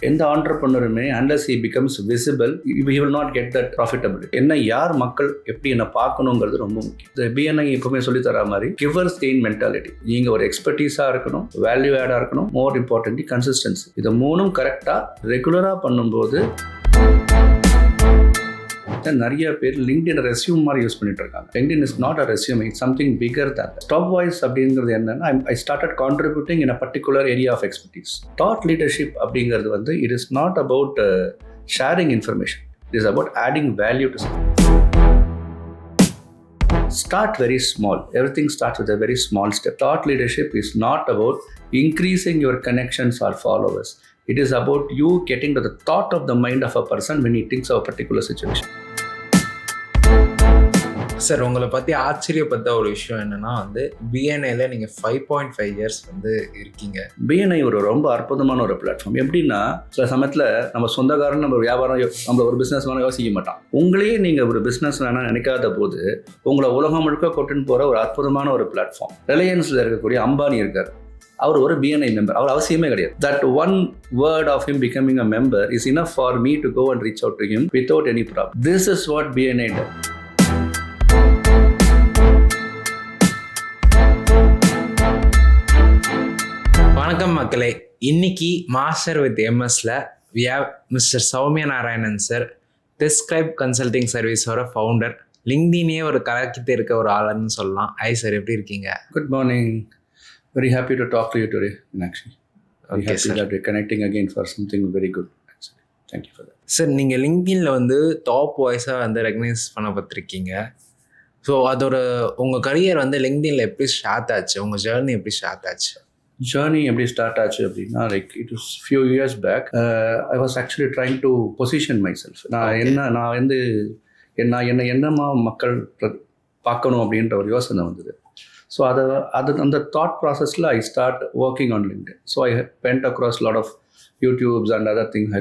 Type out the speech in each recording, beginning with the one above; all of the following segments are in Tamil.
எந்த ஆண்டர்பிரனருமே unless he becomes visible he will not get that profitability. என்ன யார் மக்கள் எப்படி என்ன பார்க்கணுங்கிறது ரொம்ப முக்கியம். இந்த பிஎன்ஐ எப்பவுமே சொல்லி தர மாதிரி கிவர்ஸ் கெயின் மென்டாலிட்டி. நீங்க ஒரு எக்ஸ்பர்டீஸாக இருக்கணும், வேல்யூ ஆடாக இருக்கணும், மோர் இம்பார்ட்டன்ட்லி கன்சிஸ்டன்சி. இதை மூணும் கரெக்டாக ரெகுலராக பண்ணும்போது நிறைய பேர் லிங்க்டின் ரெஸ்யூம் மாதிரி யூஸ் பண்ணிட்டு இருக்காங்க. LinkedIn is not a resume, it's something bigger than. Top voice அப்படிங்கிறது என்னன்னா, I started contributing in a particular area of expertise. Thought leadership அப்படிங்கிறது வந்து it is not about sharing information, it is about adding value to Start very small. Everything starts with a very small step. Thought leadership is not about increasing your connections or followers. It is about you getting to the thought of the mind of a person when he thinks of a particular situation. Sir, உங்களை பற்றி ஆச்சரியப்பட்ட ஒரு விஷயம் என்னன்னா வந்து பிஎன்ஐல நீங்கள் 5.5 years வந்து இருக்கீங்க. பிஎன்ஐ ஒரு ரொம்ப அற்புதமான ஒரு பிளாட்ஃபார்ம். எப்படின்னா, சில சமயத்தில் நம்ம சொந்தக்காரன் நம்ம வியாபாரம் நம்ம ஒரு பிஸ்னஸ் வேணால் யோசிக்க மாட்டான். உங்களையே நீங்கள் ஒரு பிஸ்னஸ் வேணால் நினைக்காத போது உங்களை உலகம் முழுக்க கொட்டுன்னு போகிற ஒரு அற்புதமான ஒரு பிளாட்ஃபார்ம். ரிலையன்ஸில் இருக்கக்கூடிய அம்பானி இருக்கார், அவர் ஒரு பிஎன்ஐ மெம்பர். அவர் அவசியமே கிடையாது. That one word of him becoming a member is enough for me to go and reach out to him without any problem. This is what BNI does. வணக்கம் மக்களே. இன்னைக்கு மாஸ்டர் வித் எம்எஸ்ல we have mister Soumya Narayanan sir, Describe Consulting சர்வீஸோட ஃபவுண்டர். லிங்க்டினே ஒரு கலக்கிட்டு இருக்க ஒரு ஆளுன்னு சொல்லலாம். ஐ சார், எப்படி இருக்கீங்க? Good morning. Very happy to talk to you today, Meenakshi. Very happy sir. That we're connecting again for something very good. Actually. Thank you for that. Sir, நீங்கள் லிங்க்டின்ல வந்து டாப் வாய்ஸாக வந்து ரெகனைஸ் பண்ணப்பட்டிருக்கீங்க. ஸோ அதோட உங்கள் கரியர் வந்து லிங்க்டின்ல எப்படி ஸ்டார்ட் ஆச்சு? உங்கள் ஜேர்னி எப்படி ஸ்டார்ட் ஆச்சு? ஜேர்னி எப்படி ஸ்டார்ட் ஆச்சு அப்படின்னா, like it was few years back. I was actually trying to position myself. நான் வந்து என்னமா மக்கள் பார்க்கணும் அப்படின்ற ஒரு யோசனை வந்தது. ஸோ அந்த தாட் ப்ராசஸில் I start working on LinkedIn. So I went across lot of YouTubes and other things.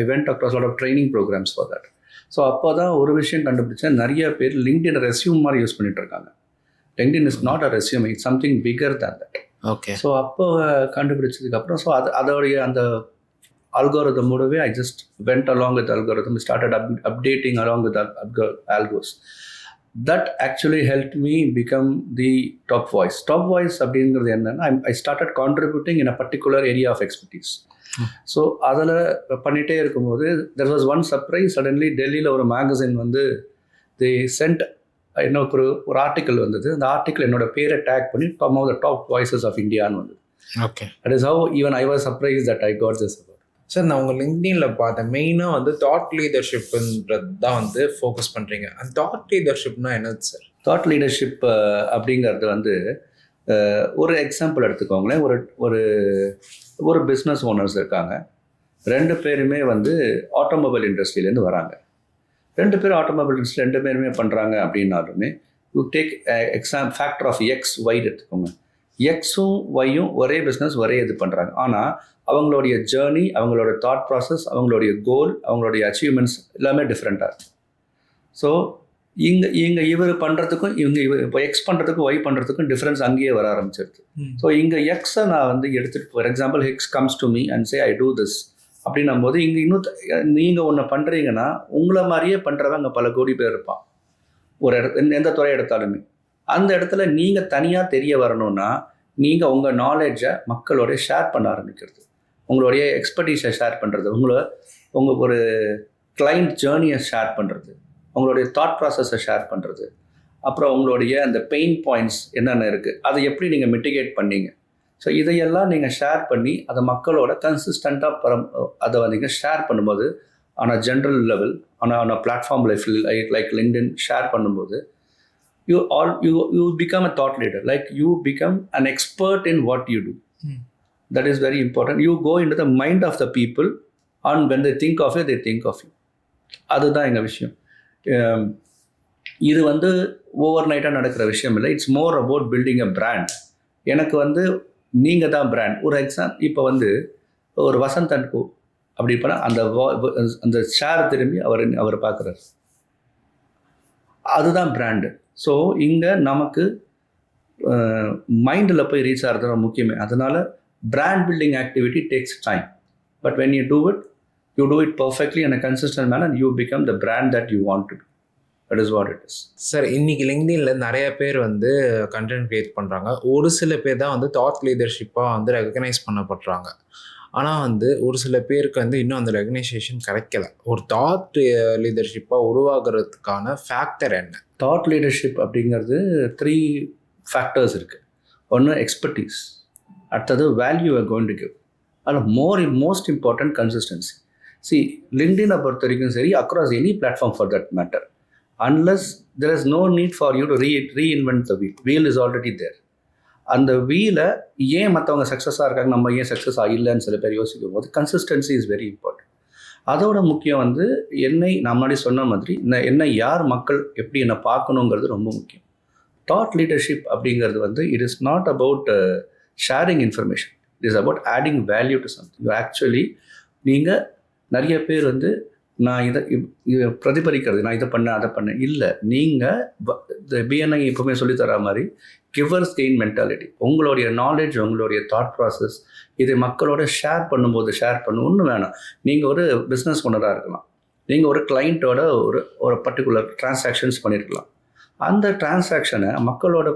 I went across lot of training programs for that. So அப்போ தான் ஒரு விஷயம் கண்டுபிடிச்சேன், நிறைய பேர் லிங்க்டின் ரெஸ்யூம் மாதிரி யூஸ் பண்ணிட்டு இருக்காங்க. LinkedIn is not a resume, it's something bigger than that. Okay. So அப்போ கண்டுபிடிச்சதுக்கப்புறம் ஸோ அதோடைய அந்த அல்காரிதமோடவே I just went along with algorithm, started updating along with algos. That actually helped me become the top voice. Top voice அப்படிங்கிறது என்னன்னா, I started contributing in a particular area of expertise. So அதில் பண்ணிகிட்டே இருக்கும்போது there was one surprise. suddenly டெல்லியில் ஒரு மேகசின் வந்து they sent இன்னொரு ஒரு ஆர்டிக்கல் வந்தது. அந்த ஆர்டிக்கல் என்னோட பேரை டேக் பண்ணி some of the top voices of Indiaன்னு வந்தது. Okay. That is how even I was surprised that I got this award. Sir, நான் உங்கள் லிங்க்டின்ல பார்த்தேன், மெயினாக வந்து தாட் லீடர்ஷிப்ன்றது தான் வந்து ஃபோக்கஸ் பண்ணுறீங்க. அந்த தாட் லீடர்ஷிப்னா என்னது சார்? தாட் லீடர்ஷிப் அப்படிங்கிறது வந்து ஒரு எக்ஸாம்பிள் எடுத்துக்கோங்களேன். ஒரு பிஸ்னஸ் ஓனர்ஸ் இருக்காங்க. 2 பேருமே வந்து ஆட்டோமொபைல் இண்டஸ்ட்ரியிலேருந்து வராங்க. 2 பேரும் ஆட்டோமொபைல் இண்டஸ்ட்ரி 2 பேருமே பண்ணுறாங்க அப்படின்னாலுமே you take factor of X Y எடுத்துக்கோங்க. எக்ஸும் ஒய்யும் ஒரே பிஸ்னஸ் ஒரே இது பண்ணுறாங்க. ஆனால் அவங்களுடைய ஜேர்னி, அவங்களோட தாட் ப்ராசஸ், அவங்களுடைய கோல், அவங்களுடைய அச்சீவ்மெண்ட்ஸ் எல்லாமே டிஃப்ரெண்ட்டாக இருக்குது. ஸோ இங்கே இவர் பண்ணுறதுக்கும் இப்போ எக்ஸ் பண்ணுறதுக்கும் ஒய் பண்ணுறதுக்கும் டிஃப்ரென்ஸ் அங்கேயே வர ஆரம்பிச்சிருது. ஸோ இங்கே எக்ஸை நான் வந்து எடுத்துகிட்டு, for example X comes to me and say I do this அப்படின்னும் போது இங்கே இன்னும் நீங்கள் ஒன்று பண்ணுறீங்கன்னா உங்களை மாதிரியே பண்ணுறவங்க பல கோடி பேர் இருப்பான் ஒரு எந்த துறை எடுத்தாலுமே. அந்த இடத்துல நீங்கள் தனியாக தெரிய வரணும்னா நீங்கள் உங்கள் நாலேஜை மக்களோட ஷேர் பண்ண ஆரம்பிக்கிறது, உங்களுடைய எக்ஸ்பர்டீஸை ஷேர் பண்ணுறது, உங்கள் ஒரு கிளைண்ட் ஜேர்னியை ஷேர் பண்ணுறது, உங்களுடைய தாட் ப்ராசஸை ஷேர் பண்ணுறது, அப்புறம் உங்களுடைய அந்த பெயின் பாயிண்ட்ஸ் என்னென்ன இருக்குது அதை எப்படி நீங்கள் மிட்டிகேட் பண்ணீங்க. ஸோ இதையெல்லாம் நீங்கள் ஷேர் பண்ணி அதை மக்களோட கன்சிஸ்டண்ட்டாக அதை நீங்கள் ஷேர் பண்ணும்போது on a general level on a platform like LinkedIn share பண்ணும்போது you become a thought leader, like you become an expert in what you do. That is very important. You go into the mind of the people and when they think of you, they think of you. அதுதான் எங்கள் விஷயம். இது வந்து ஓவர் நைட்டாக நடக்கிற விஷயம் இல்லை. It's more about building a brand. எனக்கு வந்து நீங்கள் தான் பிராண்ட். ஒரு இப்போ வந்து ஒரு வசந்த் அண்ட் கோ அப்படி இப்போனா அந்த ஷேர் திரும்பி அவர் பார்க்குறாரு, அதுதான் பிராண்டு. ஸோ இங்கே நமக்கு மைண்டில் போய் ரீச் ஆகிறது முக்கியமே. அதனால் brand building activity takes time. But when you do it perfectly in a consistent manner, and you become the brand that you want to be. That is what it is. Sir இன்னைக்கு லிங்க்டின்ல நிறைய பேர் வந்து கண்டென்ட் கிரியேட் பண்ணுறாங்க. ஒரு சில பேர் தான் வந்து தாட் லீடர்ஷிப்பாக வந்து ரெகக்னைஸ் பண்ணப்படுறாங்க. ஆனால் வந்து ஒரு சில பேருக்கு வந்து இன்னும் அந்த ரெகனைசேஷன் கிடைக்கல. ஒரு தாட் லீடர்ஷிப்பாக உருவாகிறதுக்கான ஃபேக்டர் என்ன? தாட் லீடர்ஷிப் அப்படிங்கிறது 3 ஃபேக்டர்ஸ் இருக்குது. ஒன்று எக்ஸ்பர்டீஸ், அடுத்தது value are going to give, அதில் மோஸ்ட் இம்பார்ட்டன்ட் கன்சிஸ்டன்சி. லிங்க்டினை பொறுத்த வரைக்கும் சரி, across any platform for that matter, unless there is no need for you to reinvent the wheel is already there. அந்த வீலை ஏன் மற்றவங்க சக்ஸஸாக இருக்காங்க, நம்ம ஏன் சக்ஸஸ் ஆகிடலன்னு சில பேர் யோசிக்கும் போது கன்சிஸ்டன்சி இஸ் வெரி இம்பார்ட்டன்ட். அதோட முக்கியம் வந்து நான் முன்னாடி சொன்ன மாதிரி என்னை யார் மக்கள் எப்படி என்னை பார்க்கணுங்கிறது ரொம்ப முக்கியம். தாட் லீடர்ஷிப் அப்படிங்கிறது வந்து it is not about sharing information, it is about adding value to something. Actually நீங்கள் நிறைய பேர் வந்து நான் இதை பிரதிபலிக்கிறது, நான் இதை பண்ணேன் அதை பண்ணேன் இல்லை. நீங்கள் இந்த பிஎன்ஐ எப்பவுமே சொல்லித்தர மாதிரி கிவர்ஸ் கெயின் மென்டாலிட்டி, உங்களுடைய நாலேஜ், உங்களுடைய தாட் ப்ராசஸ் இதை மக்களோட ஷேர் பண்ணும்போது ஒன்றும் வேணாம். நீங்கள் ஒரு பிஸ்னஸ் ஓனராக இருக்கலாம், நீங்கள் ஒரு கிளைண்ட்டோட ஒரு பர்டிகுலர் டிரான்சாக்ஷன்ஸ் பண்ணியிருக்கலாம். அந்த டிரான்சாக்ஷனை மக்களோட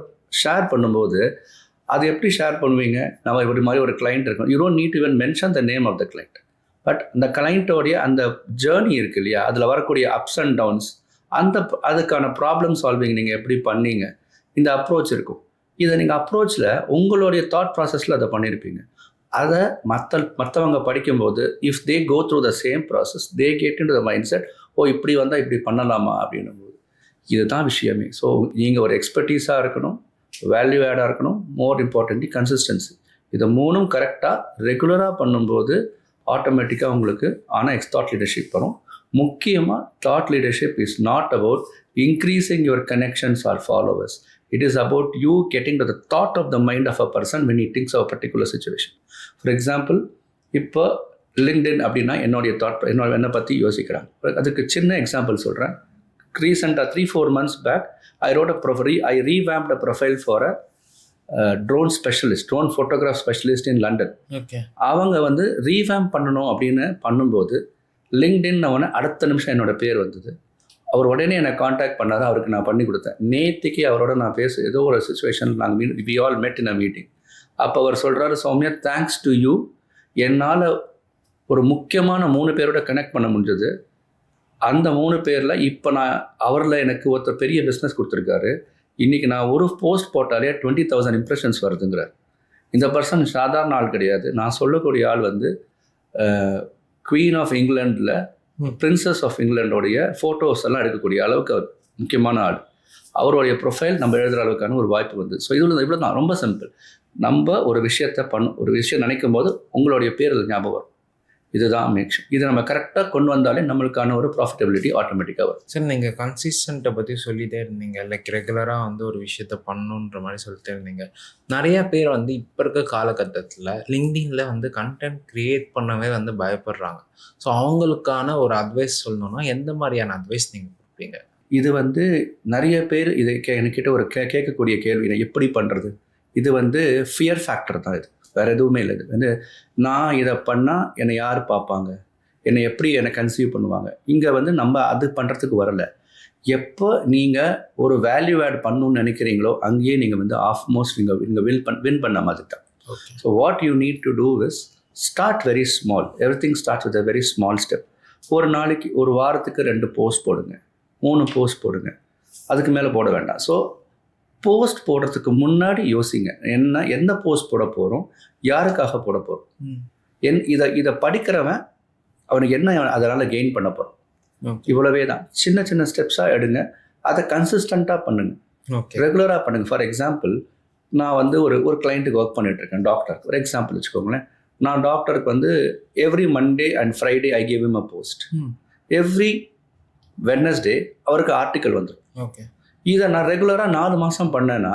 ஷேர் பண்ணும்போது அது எப்படி ஷேர் பண்ணுவீங்க? நம்ம இப்படி மாதிரி ஒரு கிளைண்ட் இருக்கும், you don't need to even mention the name of the client, but அந்த கிளைண்ட்டோடைய அந்த ஜேர்னி இருக்குது இல்லையா, அதில் வரக்கூடிய அப்ஸ் அண்ட் டவுன்ஸ், அதுக்கான ப்ராப்ளம் சால்விங் நீங்கள் எப்படி பண்ணீங்க, இந்த அப்ரோச் இருக்கும். இதை நீங்கள் அப்ரோச்சில் உங்களுடைய தாட் ப்ராசஸில் அதை பண்ணியிருப்பீங்க. அதை மற்றவங்க படிக்கும்போது if they go through the same process, they get into the mindset, இப்படி வந்தால் இப்படி பண்ணலாமா அப்படின்னும் போது இதுதான் விஷயமே. ஸோ நீங்கள் ஒரு எக்ஸ்பர்டீஸாக இருக்கணும், வேல்யூ ஆடாக இருக்கணும், மோர் இம்பார்ட்டன்ட்லி கன்சிஸ்டன்சி. இதை 3ம் கரெக்டாக ரெகுலராக பண்ணும்போது ஆட்டோமேட்டிக்காக உங்களுக்கு ஆனால் தாட் லீடர்ஷிப் வரும். முக்கியமாக thought leadership is not about increasing your connections or followers. It is about you getting to the thought of the mind of a person when he thinks of a particular situation. For example, இப்போ லிங்க்டின் அப்படின்னா என்னை பற்றி யோசிக்கிறாங்க. அதுக்கு சின்ன எக்ஸாம்பிள் சொல்கிறேன். ரீசெண்டாக 3-4 months back I revamped a profile for a drone photograph specialist in London. அவங்க வந்து ரீவேம்ப் பண்ணணும் அப்படின்னு பண்ணும்போது லிங்க்டின் அடுத்த நிமிஷம் என்னோட பேர் வந்தது. அவர் உடனே என்னை காண்டாக்ட் பண்ணார், அவருக்கு நான் பண்ணி கொடுத்தேன். நேற்றுக்கு அவரோட நான் ஏதோ ஒரு situation we all met in a meeting. அப்போ அவர் சொல்கிறாரு, சௌமியா தேங்க்ஸ் டு யூ, என்னால் ஒரு முக்கியமான 3 பேரோட கனெக்ட் பண்ண முடிஞ்சது. அந்த 3 பேரில் இப்போ அவரில் எனக்கு ஒருத்தர் பெரிய பிஸ்னஸ் கொடுத்துருக்காரு. இன்றைக்கி நான் ஒரு போஸ்ட் போட்டாலே 20,000 இம்ப்ரெஷன்ஸ் வருதுங்கிறார். இந்த பர்சன் சாதாரண ஆள் கிடையாது. நான் சொல்லக்கூடிய ஆள் வந்து குவீன் ஆஃப் இங்கிலாண்டில் பிரின்சஸ் ஆஃப் இங்கிலாண்டோடைய ஃபோட்டோஸ் எல்லாம் எடுக்கக்கூடிய அளவுக்கு அவர் முக்கியமான ஆள். அவருடைய ப்ரொஃபைல் நம்ம எழுதுகிற அளவுக்கான ஒரு வாய்ப்பு வந்து. ஸோ இவ்வளோ தான், ரொம்ப சிம்பிள். நம்ம ஒரு விஷயம் நினைக்கும் போது உங்களுடைய பேர் ஞாபகம் வரும். இதுதான் மேக்ஷன். இதை நம்ம கரெக்டாக கொண்டு வந்தாலே நம்மளுக்கான ஒரு ப்ராஃபிட்டபிலிட்டி ஆட்டோமேட்டிக்காக வரும். சார், நீங்கள் கன்சிஸ்டண்ட்டை பற்றி சொல்லிகிட்டே இருந்தீங்க, லைக் ரெகுலராக வந்து ஒரு விஷயத்த பண்ணணுன்ற மாதிரி சொல்லிட்டே இருந்தீங்க. நிறைய பேர் வந்து இப்போ இருக்க காலகட்டத்தில் லிங்க்டின்ல வந்து கண்டென்ட் க்ரியேட் பண்ணவே வந்து பயப்படுறாங்க. ஸோ அவங்களுக்கான ஒரு அட்வைஸ் சொல்லணும்னா எந்த மாதிரியான அட்வைஸ் நீங்கள் கொடுப்பீங்க? இது வந்து நிறைய பேர் இதை என்கிட்ட ஒரு கேட்கக்கூடிய கேள்வி, எப்படி பண்ணுறது? இது வந்து ஃபியர் ஃபேக்டர் தான். இது வேறு எதுவுமே இல்லை. இது வந்து நான் இதை பண்ணால் என்னை யார் பார்ப்பாங்க, என்னை கன்சீவ் பண்ணுவாங்க. இங்கே வந்து நம்ம அது பண்ணுறதுக்கு வரலை. எப்போ நீங்கள் ஒரு வேல்யூ ஆட் பண்ணணும்னு நினைக்கிறீங்களோ அங்கேயே நீங்கள் வந்து ஆல்மோஸ்ட் நீங்கள் வின் பண்ண மாதிரி தான். So what you need to do is start very small. Everything starts with a very small step. ஒரு நாளைக்கு, ஒரு வாரத்துக்கு 2 போஸ்ட் போடுங்க, 3 போஸ்ட் போடுங்க, அதுக்கு மேலே போட வேண்டாம். ஸோ போஸ்ட் போடுறதுக்கு முன்னாடி யோசிங்க, என்ன போஸ்ட் போட போகிறோம், யாருக்காக போட போகிறோம், இதை படிக்கிறவன் அவனுக்கு என்ன அதனால் கெயின் பண்ண போகிறோம். இவ்வளவே தான். சின்ன சின்ன ஸ்டெப்ஸாக எடுங்க, அதை கன்சிஸ்டண்ட்டாக பண்ணுங்கள், ரெகுலராக பண்ணுங்கள். ஃபார் எக்ஸாம்பிள், நான் வந்து ஒரு கிளைண்ட்டுக்கு ஒர்க் பண்ணிகிட்ருக்கேன், டாக்டருக்கு. ஒரு எக்ஸாம்பிள் வச்சுக்கோங்களேன். நான் டாக்டருக்கு வந்து every Monday and Friday I give him a post. Every Wednesday அவருக்கு ஆர்டிக்கல் வந்துடும். இதை நான் ரெகுலராக 4 மாதம் பண்ணேன்னா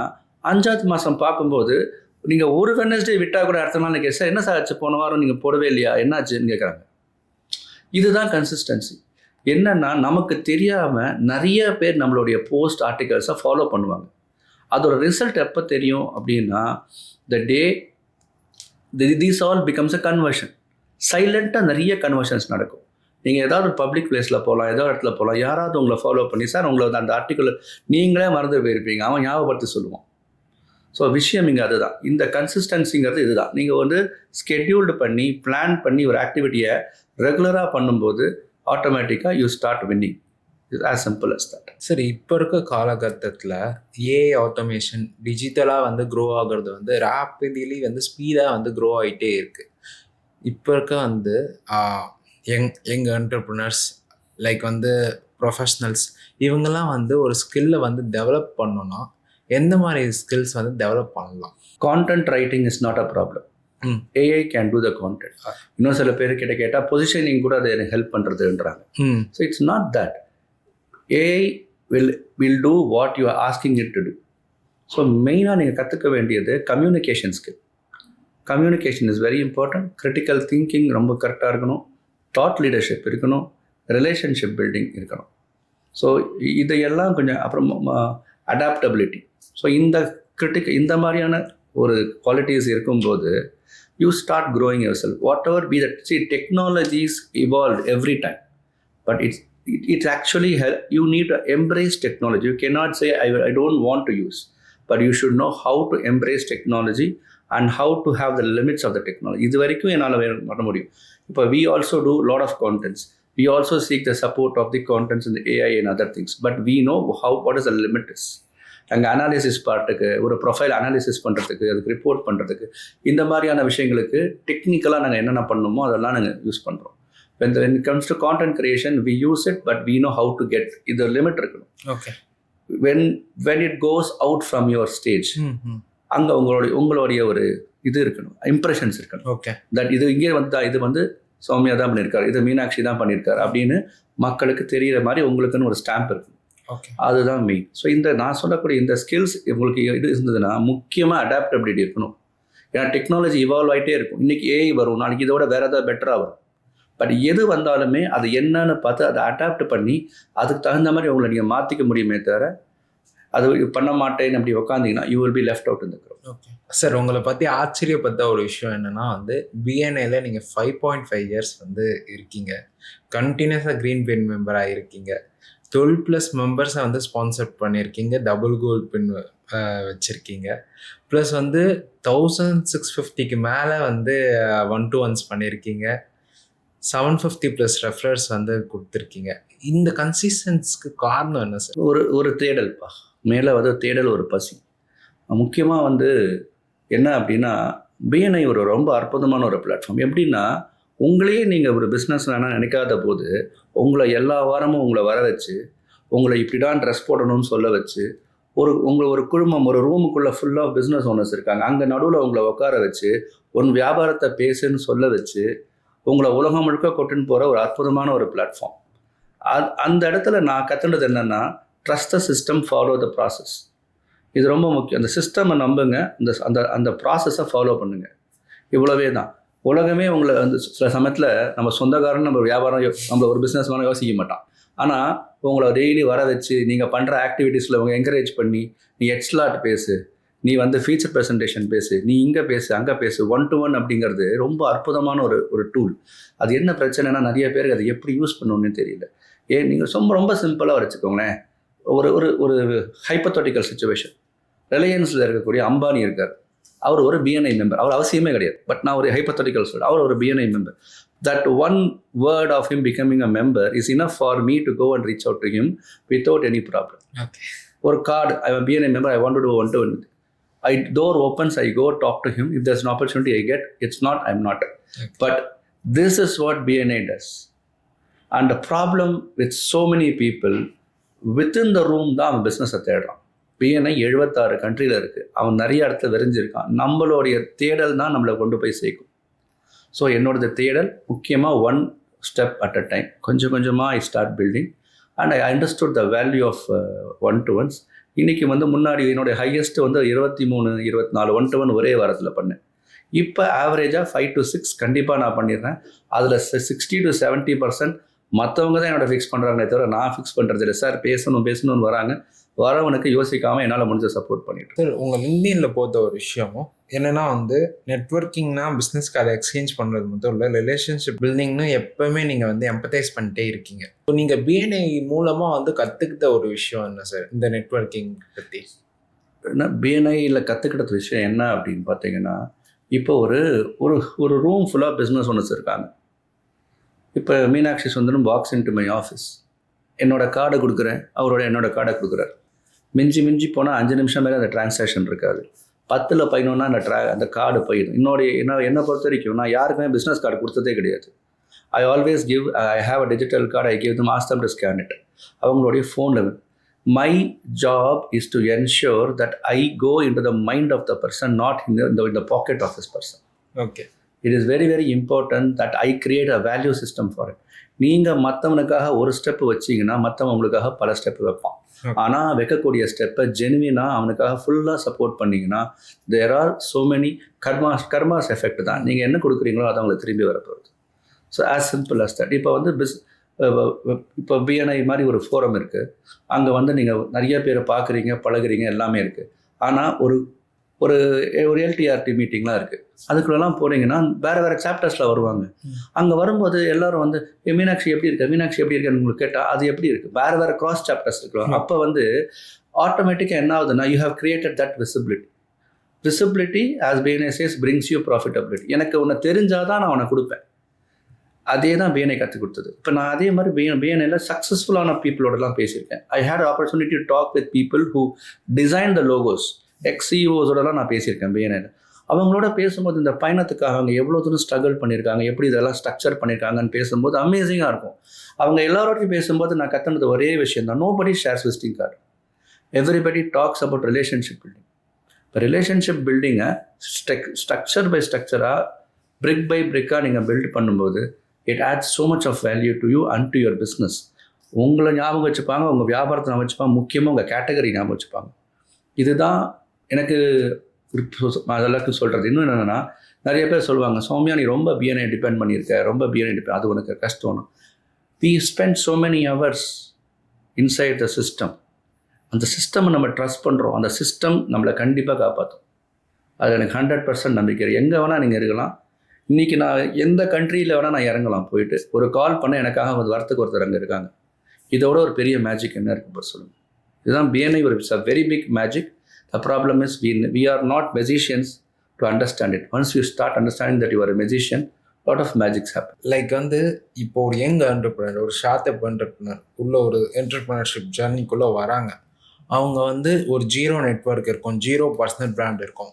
5வது மாதம் பார்க்கும்போது நீங்கள் ஒரு வெட்னஸ்டே விட்டால் கூட அடுத்த நாள் கேட்க, என்ன சார் ஆச்சு, போன வாரம் நீங்கள் போடவே இல்லையா, என்னாச்சுன்னு கேட்குறாங்க. இதுதான் கன்சிஸ்டன்சி. என்னென்னா, நமக்கு தெரியாமல் நிறைய பேர் நம்மளுடைய போஸ்ட் ஆர்டிகல்ஸை ஃபாலோ பண்ணுவாங்க. அதோட ரிசல்ட் எப்போ தெரியும் அப்படின்னா, the day these all becomes a conversion. சைலண்ட்டாக நிறைய கன்வர்ஷன்ஸ் நடக்கும். நீங்கள் ஏதாவது ஒரு பப்ளிக் பிளேஸில் போகலாம், ஏதோ இடத்துல போகலாம், யாராவது உங்களை ஃபாலோ பண்ணி சார் உங்களை அந்த ஆர்டிக்கல் நீங்களே மறந்து போயிருப்பீங்க, அவன் ஞாபகப்படுத்தி சொல்லுவான். ஸோ விஷயம் இங்கே அதுதான். இந்த கன்சிஸ்டன்சிங்கிறது இதுதான். நீங்கள் வந்து ஸ்கெட்யூல்டு பண்ணி பிளான் பண்ணி ஒரு ஆக்டிவிட்டியை ரெகுலராக பண்ணும்போது ஆட்டோமேட்டிக்காக you start winning. It's as simple as that. சரி, இப்போ இருக்க காலகட்டத்தில் ஏஐ ஆட்டோமேஷன் டிஜிட்டலாக வந்து க்ரோ ஆகுறது வந்து ரேப்பிட்லி வந்து ஸ்பீடாக வந்து க்ரோ ஆகிட்டே இருக்குது. இப்போ இருக்க வந்து யங் என்டர்ப்ரினர்ஸ் லைக் வந்து ப்ரொஃபஷ்னல்ஸ் இவங்கெல்லாம் வந்து ஒரு ஸ்கில்லை வந்து டெவலப் பண்ணணும்னா எந்த மாதிரி ஸ்கில்ஸ் வந்து டெவலப் பண்ணலாம்? Content writing is not a problem. AI can do the content. இன்னும் சில பேர் கிட்ட கேட்டால் பொசிஷனிங் கூட அதை எனக்கு ஹெல்ப் பண்ணுறதுன்றாங்க. So it's not that. AI will do what you are asking it to do. So மெயினாக நீங்கள் கற்றுக்க வேண்டியது communication skill. Communication is very important. Critical thinking ரொம்ப கரெக்டாக இருக்கணும். தாட் லீடர்ஷிப் இருக்கணும். ரிலேஷன்ஷிப் பில்டிங் இருக்கணும். ஸோ இதையெல்லாம் கொஞ்சம் அப்புறம் அடாப்டபிலிட்டி. ஸோ இந்த மாதிரியான ஒரு குவாலிட்டிஸ் இருக்கும்போது you start growing your self. What ever be that. C, technologies evolve every time, but it's actually help. You need to embrace technology. You cannot say I don't want to use, but you should know how to embrace technology and how to have the limits of the technology. இது வரைக்கும் என்னால் பண்ண முடியும். இப்போ we also do lot of contents. We also seek the support of the contents in the AI and other things, but we know what is the limit is. அங்கே அனாலிசிஸ் பார்ட்டுக்கு, ஒரு ப்ரொஃபைல் அனாலிசிஸ் பண்ணுறதுக்கு, அதுக்கு ரிப்போர்ட் பண்ணுறதுக்கு, இந்த மாதிரியான விஷயங்களுக்கு டெக்னிக்கலாக நாங்கள் என்னென்ன பண்ணணுமோ அதெல்லாம் நாங்கள் யூஸ் பண்ணுறோம். When it comes to content creation, we use it, but we know how to get இது லிமிட் இருக்கணும். Okay. when it goes out from your stage, அங்கே உங்களுடைய ஒரு இது இருக்கணும், இம்ப்ரெஷன்ஸ் இருக்கணும். ஓகே. தட் இது இங்கே வந்து இது வந்து சௌமியா தான் பண்ணியிருக்காரு, இது மீனாட்சி தான் பண்ணியிருக்காரு அப்படின்னு மக்களுக்கு தெரிகிற மாதிரி உங்களுக்குன்னு ஒரு ஸ்டாம்ப் இருக்கும். ஓகே. அதுதான் மெயின். ஸோ இந்த நான் சொல்லக்கூடிய இந்த ஸ்கில்ஸ் உங்களுக்கு இது இருந்ததுன்னா முக்கியமாக அடாப்டபிலிட்டி இருக்கணும். ஏன்னா டெக்னாலஜி இவால்வ் ஆகிட்டே இருக்கும். இன்றைக்கி ஏஐ வரும், நாளைக்கு இதோட வேறு ஏதாவது பெட்டராக வரும். பட் எது வந்தாலுமே அது என்னன்னு பார்த்து அதை அடாப்ட் பண்ணி அதுக்கு தகுந்த மாதிரி உங்களை நீங்கள் மாற்றிக்க முடியுமே தவிர அது பண்ண மாட்டேன்னு அப்படி உட்காந்திங்கன்னா you will be left out இந்த க்ரௌட். ஓகே சார், உங்களை பற்றி ஆச்சரியப்பட்ட ஒரு விஷயம் என்னென்னா வந்து பிஎன்ஏல நீங்கள் 5.5 இயர்ஸ் வந்து இருக்கீங்க, கண்டினியூஸாக க்ரீன் பின் மெம்பராக இருக்கீங்க, 12+ மெம்பர்ஸை வந்து ஸ்பான்சர் பண்ணியிருக்கீங்க, டபுள் கோல்ட் பின் வச்சுருக்கீங்க, ப்ளஸ் வந்து 1650க்கு மேலே வந்து 1-to-1s பண்ணியிருக்கீங்க, 750+ ரெஃபரர்ஸ் வந்து கொடுத்துருக்கீங்க. இந்த கன்சிஸ்டன்ஸ்க்கு காரணம் என்ன சார்? ஒரு தேடல்ப்பா, மேலே வந்து தேடல், ஒரு பசி. முக்கியமாக வந்து என்ன அப்படின்னா பிஎன்ஐ ஒரு ரொம்ப அற்புதமான ஒரு பிளாட்ஃபார்ம். எப்படின்னா உங்களையே நீங்கள் ஒரு பிஸ்னஸ் வேணால் நினைக்காத போது உங்களை எல்லா வாரமும் உங்களை வர வச்சு உங்களை இப்படி தான் ட்ரெஸ் போடணும்னு சொல்ல வச்சு உங்களை ஒரு குழுமம், ஒரு ரூமுக்குள்ளே ஃபுல் ஆஃப் பிஸ்னஸ் ஓனர்ஸ் இருக்காங்க, அங்கே நடுவில் உங்களை உட்கார வச்சு உன் வியாபாரத்தை பேசுன்னு சொல்ல வச்சு உங்களை உலகம் முழுக்க கொட்டுன்னு போகிற ஒரு அற்புதமான ஒரு பிளாட்ஃபார்ம். அந்த இடத்துல நான் கற்றுனது என்னென்னா trust the system, follow the process. இது ரொம்ப முக்கியம். அந்த சிஸ்டமை நம்புங்க, அந்த அந்த ப்ராசஸை ஃபாலோ பண்ணுங்கள். இவ்வளவே தான். உலகமே உங்களை வந்து சில சமயத்தில் நம்ம சொந்தக்காரன் நம்ம வியாபாரம் நம்மளை ஒரு பிஸ்னஸ் வேணால் யோசிக்க மாட்டான். ஆனால் உங்களை டெய்லி வர வச்சு நீங்கள் பண்ணுற ஆக்டிவிட்டீஸில் உங்களை என்கரேஜ் பண்ணி நீ எக்ஸ்லாட் பேசு, நீ வந்து ஃபீச்சர் ப்ரெசன்டேஷன் பேசு, நீ இங்கே பேசு அங்கே பேசு, 1-to-1 அப்படிங்கிறது ரொம்ப அற்புதமான ஒரு டூல். அது என்ன பிரச்சனைனா நிறைய பேருக்கு அதை எப்படி யூஸ் பண்ணணும்னு தெரியல. நீங்கள் ரொம்ப சிம்பிளாக வச்சுக்கோங்களேன். ஒரு ஹைப்போதெட்டிக்கல் சிச்சுவேஷன். ரிலையன்ஸில் இருக்கக்கூடிய அம்பானி இருக்கார், அவர் ஒரு பிஎன்ஐ மெம்பர். அவர் அவசியமே கிடையாது, பட் நான் ஒரு ஹைப்போதெட்டிக்கல் சொல்கிறேன். அவர் ஒரு BNI member. That one word of him becoming a member is enough for me to go and reach out to him without any problem. Okay. ஒரு card, I am a BNI member, I want to do 1-to-1. Door opens, I go talk to him. If there's an opportunity I get, it's not, I'm not. Okay. But this is what BNI does. And the problem with so many people, within the room தான் அவன் பிஸ்னஸை தேடுறான். பிஎன்ஐ 76 கண்ட்ரியில் இருக்குது, அவன் நிறைய இடத்துல விரிஞ்சிருக்கான். நம்மளுடைய தேடல் தான் நம்மளை கொண்டு போய் சேர்க்கும். ஸோ என்னோடய தேடல் முக்கியமாக 1 step at a time, கொஞ்சம் கொஞ்சமாக I start building and I understood the value of 1-to-1s. இன்றைக்கி வந்து முன்னாடி என்னுடைய ஹையஸ்ட்டு வந்து 23-24 1-to-1 ஒரே வாரத்தில் பண்ணேன். இப்போ ஆவரேஜாக 5 to 6 கண்டிப்பாக நான் பண்ணிடுறேன். அதில் 60 to 70% மற்றவங்க தான் என்னோட ஃபிக்ஸ் பண்ணுறாங்களே தவிர நான் ஃபிக்ஸ் பண்ணுறது இல்லை. சார் பேசணும்னு வராங்க, வரவனுக்கு யோசிக்காமல் என்னால் முடிஞ்ச சப்போர்ட் பண்ணிட்டு. சார் உங்கள் லிங்க்டின்ல போத்த ஒரு விஷயம் என்னன்னா வந்து நெட்வொர்க்கிங்னா பிஸ்னஸ்க்கு அதை எக்ஸ்சேஞ்ச் பண்ணுறது மட்டும் இல்லை, ரிலேஷன்ஷிப் பில்டிங்னு எப்பவுமே நீங்கள் வந்து எம்பத்தைஸ் பண்ணிட்டே இருக்கீங்க. ஸோ நீங்கள் பிஎன்ஐ மூலமாக வந்து கற்றுக்கிட்ட ஒரு விஷயம் என்ன சார் இந்த நெட்வொர்க்கிங் பற்றி? பிஎன்ஐயில் கற்றுக்கிட்ட விஷயம் என்ன அப்படின்னு பார்த்தீங்கன்னா, இப்போ ஒரு ஒரு ஒரு ரூம் ஃபுல்லாக பிஸ்னஸ் ஓனர்ஸ் இருக்காங்க. இப்போ Meenakshi Sundaram walks into my office, என்னோட கார்டை கொடுக்குறேன், என்னோட கார்டை கொடுக்குறாரு. மிஞ்சி போனால் 5 நிமிஷம் மேலே அந்த டிரான்சாக்ஷன் இருக்காது. 10ல் 11 அந்த கார்டு போயிடும். என்னை பொறுத்த வரைக்கும் நான் யாருக்குமே பிஸ்னஸ் கார்டு கொடுத்ததே கிடையாது. I always I have a digital card, I give them, ask them to scan it. அவங்களுடைய ஃபோனில் my job is to ensure that I go into the mind of the person, not in the pocket of this person. Okay. It is very very important that I create a value system for it. நீங்கள் மற்றவனுக்காக ஒரு ஸ்டெப் வச்சிங்கன்னா மற்றவன் உங்களுக்காக பல ஸ்டெப் வைப்பான். ஆனால் வைக்கக்கூடிய ஸ்டெப்பை ஜெனுவினாக அவனுக்காக ஃபுல்லாக சப்போர்ட் பண்ணிங்கன்னா there are so many karmas effect தான். நீங்கள் என்ன கொடுக்குறீங்களோ அது அவங்களுக்கு திரும்பி வரப்போகுது. So as simple as that. இப்போ வந்து இப்போ பிஎன்ஐ மாதிரி ஒரு ஃபோரம் இருக்குது. அங்கே வந்து நீங்கள் நிறைய பேரை பார்க்குறீங்க, பழகுறீங்க, எல்லாமே இருக்குது. ஆனால் ஒரு ஒரு ஒரு எல்டிஆர்டி மீட்டிங்லாம் இருக்குது. அதுக்குள்ளெல்லாம் போகிறீங்கன்னா வேறு சாப்டர்ஸில் வருவாங்க. அங்கே வரும்போது எல்லோரும் வந்து மீனாட்சி எப்படி இருக்கு, மீனாட்சி எப்படி இருக்குன்னு உங்களுக்கு கேட்டால் அது எப்படி இருக்குது, வேறு கிராஸ் சாப்டர்ஸ் இருக்கலாம். அப்போ வந்து ஆட்டோமேட்டிக்காக என்ன ஆகுதுன்னா you have created that visibility as BNI says brings you profitability. எனக்கு உன்னை தெரிஞ்சால் தான் நான் உன்னை கொடுப்பேன். அதே தான் பிஎன்ஐ கற்றுக் கொடுத்தது. இப்போ நான் அதே மாதிரி பிஎன்ஐயில் சக்ஸஸ்ஃபுல்லான பீப்புளோடலாம் பேசியிருக்கேன். I had opportunity to talk with people who design the logos, எக்ஸ்சிஓஸோடலாம் நான் பேசியிருக்கேன் பிஎன்ஐயில். அவங்களோட பேசும்போது இந்த பயணத்துக்காக அவங்க எவ்வளோ தூரம் ஸ்ட்ரகிள் பண்ணியிருக்காங்க, எப்படி இதெல்லாம் ஸ்ட்ரக்சர் பண்ணியிருக்காங்கன்னு பேசும்போது அமேசிங்காக இருக்கும். அவங்க எல்லாரோடையும் பேசும்போது நான் கற்றுனது ஒரே விஷயம் தான், nobody shares visiting card, everybody talks about relationship building. இப்போ ரிலேஷன்ஷிப் பில்டிங்கை ஸ்ட்ரக்சர் பை ஸ்ட்ரக்சராக பிரிக் பை பிரிக்காக நீங்கள் பில்ட் பண்ணும்போது it adds so much of value to you and to your business. உங்களை ஞாபகம் வச்சுப்பாங்க, உங்கள் வியாபாரத்தை ஞாபகம் வச்சுப்பாங்க, முக்கியமாக உங்கள் கேட்டகரி ஞாபகம் வச்சுப்பாங்க. இதுதான் எனக்கு அதெல்லாருக்கும் சொல்கிறது. இன்னும் என்னென்னா நிறைய பேர் சொல்லுவாங்க, சௌமியா நீ ரொம்ப பிஎன்ஐ டிபெண்ட் பண்ணியிருக்க, ரொம்ப பிஎன்ஐ டிபெண்ட், அது உனக்கு கஷ்டம். we spend so many hours inside the system. அந்த சிஸ்டமை நம்ம ட்ரஸ்ட் பண்ணுறோம். அந்த சிஸ்டம் நம்மளை கண்டிப்பாக காப்பாற்றும். அது எனக்கு 100% நம்பிக்கை. எங்கே வேணால் நீங்கள் இருக்கலாம். இன்றைக்கி நான் எந்த கண்ட்ரியில் வேணால் நான் இறங்கலாம், போயிட்டு ஒரு கால் பண்ண எனக்காக வந்து வரத்துக்கு ஒருத்தர் அங்கே இருக்காங்க. இதோட ஒரு பெரிய மேஜிக் என்ன இருக்குது சொல்லுங்கள். இதுதான் பிஎன்ஐ ஒரு it's a very big magic. The problem is we are not magicians to understand it. Once you start understanding that you are a magician, lot of magics happen. Like வந்து இப்போ ஒரு யங் என்டர்பிரினர், ஒரு ஸ்டார்ட் அப் என்டர்பிரினர் உள்ள ஒரு என்டர்பிரினர்ஷிப் ஜர்னிக்குள்ளே வராங்க. அவங்க வந்து ஒரு ஜீரோ நெட்வொர்க் இருக்கும், ஜீரோ பர்சனல் பிராண்ட் இருக்கும்.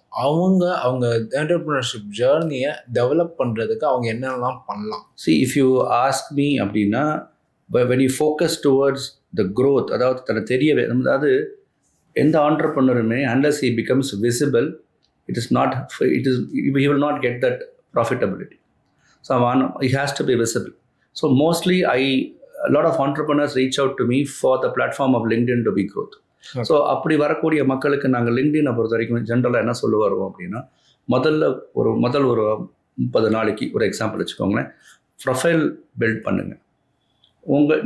அவங்க என்டர்பிரினர்ஷிப் ஜேர்னியை டெவலப் பண்ணுறதுக்கு அவங்க என்னென்னலாம் பண்ணலாம்? See, if you ask me அப்படின்னா, when you focus towards the growth, அதாவது தன்னை தெரியவே, அதாவது எந்த ஆண்டர்பிரினருமே unless he becomes visible, he will not get that profitability. So he has to be visible. So mostly a lot of entrepreneurs reach out to me for the platform of LinkedIn to be growth. So அப்படி வரக்கூடிய மக்களுக்கு நாங்கள் லிங்க்டினை பொறுத்த வரைக்கும் ஜென்ரலாக என்ன சொல்ல வருவோம் அப்படின்னா, முதல் ஒரு 30 நாளைக்கு ஒரு எக்ஸாம்பிள் வச்சுக்கோங்களேன், ப்ரொஃபைல் பில்ட் பண்ணுங்கள்.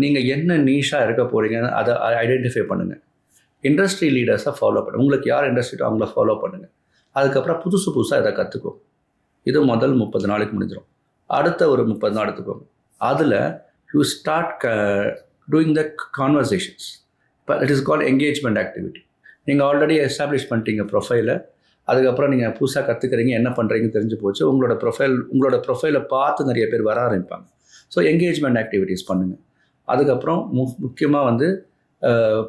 நீங்கள் என்ன நீஷாக இருக்க போகிறீங்கன்னு அதை ஐடென்டிஃபை பண்ணுங்கள். இண்டஸ்ட்ரி லீடர்ஸை ஃபாலோ பண்ணுங்கள். உங்களுக்கு யார் இண்டஸ்ட்ரி அவங்கள ஃபாலோ பண்ணுங்கள். அதுக்கப்புறம் புதுசாக இதை கற்றுக்கும். இது முதல் 30 நாளைக்கு முடிஞ்சிடும். அடுத்த ஒரு 30 நாள் எடுத்துக்கோங்க. அதில் you start doing the conversations. It is called engagement activity. நீங்கள் ஆல்ரெடி எஸ்டாப்ளிஷ் பண்ணிட்டீங்க ப்ரொஃபைலை. அதுக்கப்புறம் நீங்கள் புதுசாக கற்றுக்கிறீங்க, என்ன பண்ணுறீங்கன்னு தெரிஞ்சு போச்சு. உங்களோட ப்ரொஃபைலை பார்த்து நிறைய பேர் வர ஆரம்பிப்பாங்க. ஸோ என்கேஜ்மெண்ட் ஆக்டிவிட்டீஸ் பண்ணுங்கள். அதுக்கப்புறம் முக்கியமாக வந்து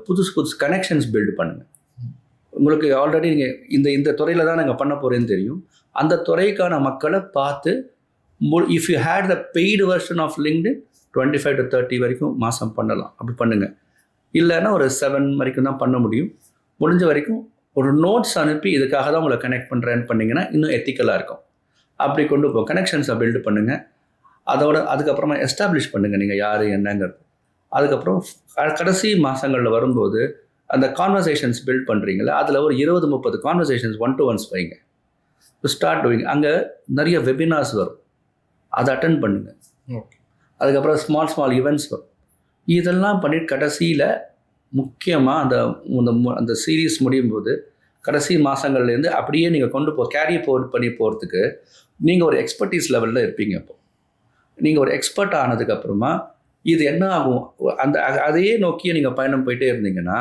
புதுசு கனெக்ஷன்ஸ் பில்டு பண்ணுங்கள். உங்களுக்கு ஆல்ரெடி நீங்கள் இந்த துறையில் தான் நாங்கள் பண்ண போகிறேன்னு தெரியும். அந்த துறைக்கான மக்களை பார்த்து, if you had the paid version of LinkedIn 25 to 30 வரைக்கும் மாதம் பண்ணலாம். அப்படி பண்ணுங்கள். இல்லைன்னா ஒரு 7 வரைக்கும் தான் பண்ண முடியும். முடிஞ்ச வரைக்கும் ஒரு நோட்ஸ் அனுப்பி இதுக்காக தான் உங்களை கனெக்ட் பண்ணுறேன்னு பண்ணிங்கன்னா இன்னும் எத்திக்கலாக இருக்கும். அப்படி கொண்டு போ, கனெக்ஷன்ஸை பில்டு பண்ணுங்கள். அதுக்கப்புறமா எஸ்டாப்ளிஷ் பண்ணுங்கள் நீங்கள் யார் என்னங்கிறது. அதுக்கப்புறம் கடைசி மாதங்களில் வரும்போது அந்த கான்வர்சேஷன்ஸ் பில்ட் பண்ணுறீங்களா, அதில் ஒரு 20-30 கான்வர்சேஷன்ஸ் 1-to-1 வைங்க. Start doing. அங்கே நிறைய வெபினார்ஸ் வரும், அதை அட்டென்ட் பண்ணுங்கள். ஓகே. அதுக்கப்புறம் ஸ்மால் ஈவெண்ட்ஸ் வரும். இதெல்லாம் பண்ணிட்டு கடைசியில் முக்கியமாக அந்த சீரீஸ் முடியும் போது கடைசி மாதங்கள்லேருந்து அப்படியே நீங்கள் கேரி பண்ணி போகிறதுக்கு நீங்கள் ஒரு எக்ஸ்பர்டீஸ் லெவலில் இருப்பீங்க. அப்போ நீங்கள் ஒரு எக்ஸ்பர்ட் ஆனதுக்கப்புறமா இது என்ன ஆகும், அதையே நோக்கியே நீங்கள் பயணம் போயிட்டே இருந்தீங்கன்னா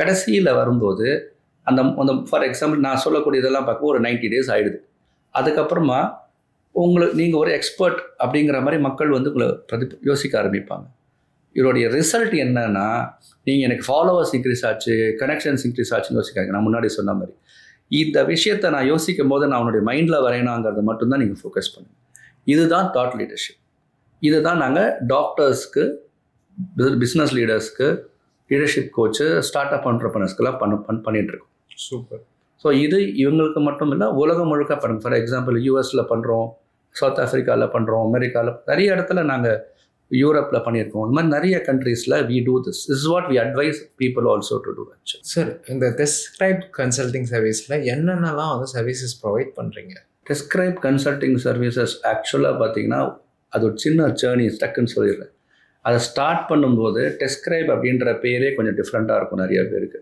கடைசியில் வரும்போது அந்த ஃபார் எக்ஸாம்பிள் நான் சொல்லக்கூடிய இதெல்லாம் பார்க்க ஒரு 90 days ஆகிடுது. அதுக்கப்புறமா நீங்கள் ஒரு எக்ஸ்பர்ட் அப்படிங்கிற மாதிரி மக்கள் வந்து உங்களை யோசிக்க ஆரம்பிப்பாங்க. இதோடைய ரிசல்ட் என்னன்னா, நீங்கள் எனக்கு ஃபாலோவர்ஸ் இன்க்ரீஸ் ஆச்சு, கனெக்ஷன்ஸ் இன்க்ரீஸ் ஆச்சுன்னு யோசிக்காங்க. நான் முன்னாடி சொன்ன மாதிரி இந்த விஷயத்தை நான் யோசிக்கும் போது நான் அவனுடைய மைண்டில் வரையணாங்கிறத மட்டும்தான் நீங்கள் ஃபோக்கஸ் பண்ணுங்கள். இதுதான் தாட் லீடர்ஷிப். இதுதான் நாங்கள் டாக்டர்ஸ்க்கு, பிஸ்னஸ் லீடர்ஸ்க்கு, லீடர்ஷிப் கோச்சு, ஸ்டார்ட் அப் என்டர்பிரனர்ஸ்க்கெல்லாம் பண்ணிகிட்ருக்கோம். சூப்பர். ஸோ இது இவங்களுக்கு மட்டும் இல்லை, உலகம் முழுக்க பண்ணுங்க. ஃபார் எக்ஸாம்பிள் யூஎஸில் பண்ணுறோம், சவுத் ஆஃப்ரிக்காவில் பண்ணுறோம், அமெரிக்காவில் நிறைய இடத்துல நாங்கள் யூரோப்பில் பண்ணியிருக்கோம். இந்த மாதிரி நிறைய கண்ட்ரீஸில் we do this is what we advise people also to do. Sir, இந்த டெஸ்கிரைப் கன்சல்டிங் சர்வீஸில் என்னென்னலாம் வந்து சர்வீசஸ் ப்ரொவைட் பண்ணுறீங்க? டெஸ்கிரைப் கன்சல்டிங் சர்வீசஸ் ஆக்சுவலாக பார்த்தீங்கன்னா அது ஒரு சின்ன ஜேர்னி, டக்குன்னு சொல்லிடுறேன். அதை ஸ்டார்ட் பண்ணும்போது டெஸ்கிரைப் அப்படின்ற பேரே கொஞ்சம் டிஃப்ரெண்ட்டாக இருக்கும் நிறைய பேருக்கு.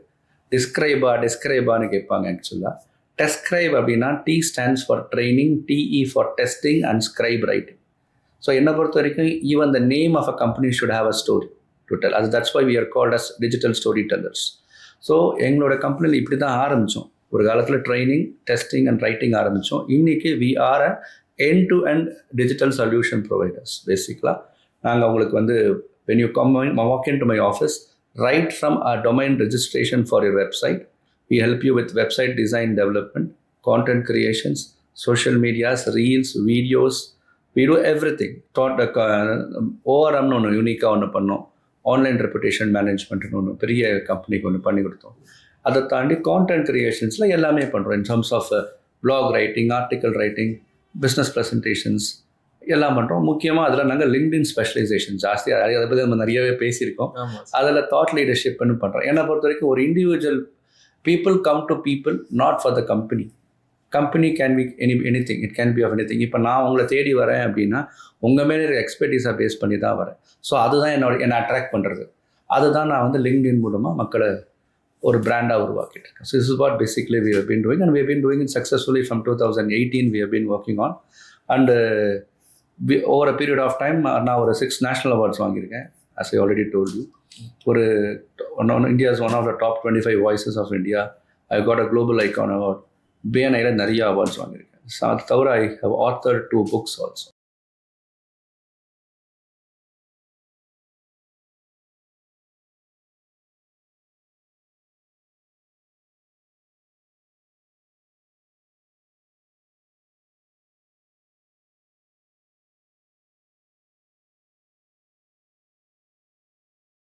டிஸ்கிரைபான்னு கேட்பாங்க. ஆக்சுவலாக டெஸ்கிரைப் அப்படின்னா T stands for training, TE for testing and scribe writing. So என்னை பொறுத்த வரைக்கும் even the name of a company should have a story to tell. That's why we are called as digital story tellers. So எங்களோட கம்பெனியில் இப்படி தான் ஆரம்பித்தோம். ஒரு காலத்தில் ட்ரைனிங், டெஸ்டிங் அண்ட் ரைட்டிங் ஆரம்பித்தோம். இன்றைக்கி we are a end to end digital solution providers. பேசிக்கலாக நாங்கள் உங்களுக்கு வந்து when you walk into my office, right from our domain registration for your website, we help you with website design development, content creations, social medias, reels, videos. We do everything. ORM ஒன்று யூனிக்காக ஒன்று பண்ணோம், ஆன்லைன் ரெப்புடேஷன் மேனேஜ்மெண்ட்னு ஒன்று பெரிய கம்பெனிக்கு ஒன்று பண்ணி கொடுத்தோம். அதை தாண்டி கான்டென்ட் கிரியேஷன்ஸில் எல்லாமே பண்ணுறோம். In terms of blog writing, article writing, business presentations எல்லாம் பண்ணுறோம். முக்கியமாக அதில் நாங்கள் லிங்க்டின் ஸ்பெஷலைசேஷன் ஜாஸ்தியாக, அதை பற்றி நம்ம நிறையவே பேசியிருக்கோம். அதில் தாட் லீடர்ஷிப்னு பண்ணுறோம். என்னை பொறுத்த வரைக்கும் ஒரு individual people come to people, not for the company. Company can be anything, it can be of anything. இப்போ நான் உங்களை தேடி வரேன் அப்படின்னா உங்கள் மேலே இருக்க எக்ஸ்பர்டீஸாக பேஸ் பண்ணி தான் வரேன். ஸோ அதுதான் என்னை அட்ராக்ட் பண்ணுறது. அதுதான் நான் வந்து லிங்க்டின் மூலமாக மக்களை ஒரு பிராண்டாக உருவாக்கிட்டு இருக்கேன். So this is what basically we have been doing, and we have been doing it successfully from 2018 we have been working on. And over a period of time நான் ஒரு 6 நேஷ்னல் அவார்ட்ஸ் வாங்கியிருக்கேன். as I already told you. ஒரு India is one of the top 25 voices of India. I got a global icon award. BNI நிறைய அவார்ட்ஸ் வாங்கியிருக்கேன். அது தவிர I have authored 2 books also.